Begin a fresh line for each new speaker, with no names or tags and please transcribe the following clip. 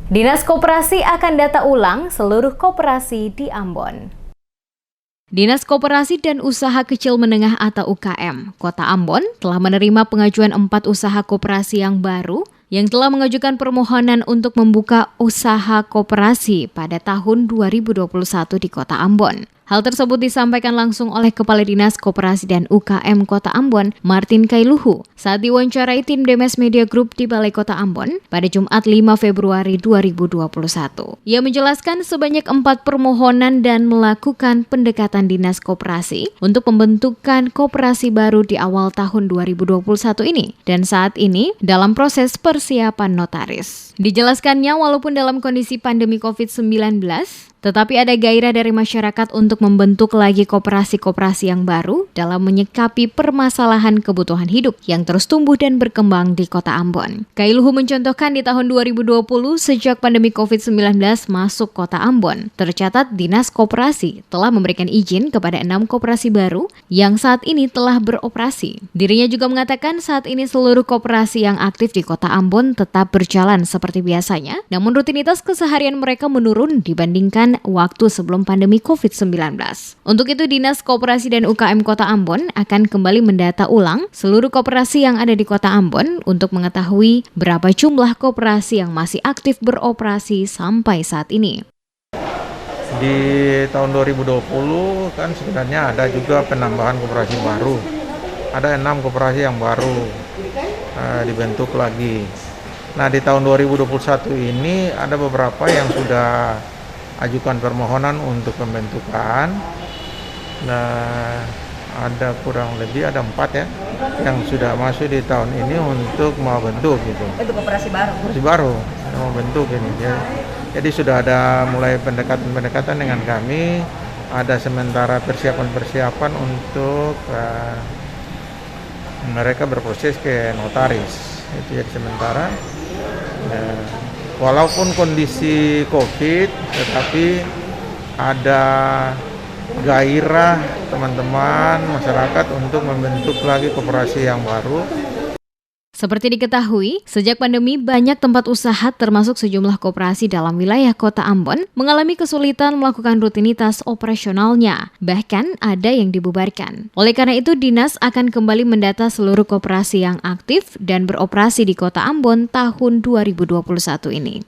Dinas Koperasi akan data ulang seluruh koperasi di Ambon. Dinas Koperasi dan Usaha Kecil Menengah atau UKM, Kota Ambon telah menerima pengajuan 4 usaha koperasi yang baru yang telah mengajukan permohonan untuk membuka usaha koperasi pada tahun 2021 di Kota Ambon. Hal tersebut disampaikan langsung oleh Kepala Dinas Koperasi dan UKM Kota Ambon, Martin Kailuhu, saat diwawancarai tim Demes Media Group di Balai Kota Ambon pada Jumat 5 Februari 2021. Ia menjelaskan sebanyak 4 permohonan dan melakukan pendekatan Dinas Koperasi untuk pembentukan koperasi baru di awal tahun 2021 ini dan saat ini dalam proses persiapan notaris. Dijelaskannya walaupun dalam kondisi pandemi COVID-19, tetapi ada gairah dari masyarakat untuk membentuk lagi koperasi-koperasi yang baru dalam menyikapi permasalahan kebutuhan hidup yang terus tumbuh dan berkembang di Kota Ambon. Kailuhu mencontohkan di tahun 2020 sejak pandemi COVID-19 masuk Kota Ambon, tercatat Dinas Koperasi telah memberikan izin kepada 6 koperasi baru yang saat ini telah beroperasi. Dirinya juga mengatakan saat ini seluruh koperasi yang aktif di Kota Ambon tetap berjalan seperti biasanya, namun rutinitas keseharian mereka menurun dibandingkan waktu sebelum pandemi COVID-19. Untuk itu, Dinas Koperasi dan UKM Kota Ambon akan kembali mendata ulang seluruh koperasi yang ada di Kota Ambon untuk mengetahui berapa jumlah koperasi yang masih aktif beroperasi sampai saat ini.
Di tahun 2020 kan sebenarnya ada juga penambahan koperasi baru. Ada 6 koperasi yang baru dibentuk lagi. Nah, di tahun 2021 ini ada beberapa yang sudah ajukan permohonan untuk pembentukan. Nah, ada kurang lebih ada 4 ya yang sudah masuk di tahun ini untuk mau bentuk gitu.
Itu koperasi baru.
Koperasi baru yang mau bentuk ini ya. Jadi sudah ada mulai pendekatan dengan kami. Ada sementara persiapan untuk mereka berproses ke notaris. Itu jadi sementara. Walaupun kondisi COVID, tetapi ada gairah teman-teman masyarakat untuk membentuk lagi koperasi yang baru.
Seperti diketahui, sejak pandemi banyak tempat usaha termasuk sejumlah koperasi dalam wilayah Kota Ambon mengalami kesulitan melakukan rutinitas operasionalnya, bahkan ada yang dibubarkan. Oleh karena itu, Dinas akan kembali mendata seluruh koperasi yang aktif dan beroperasi di Kota Ambon tahun 2021 ini.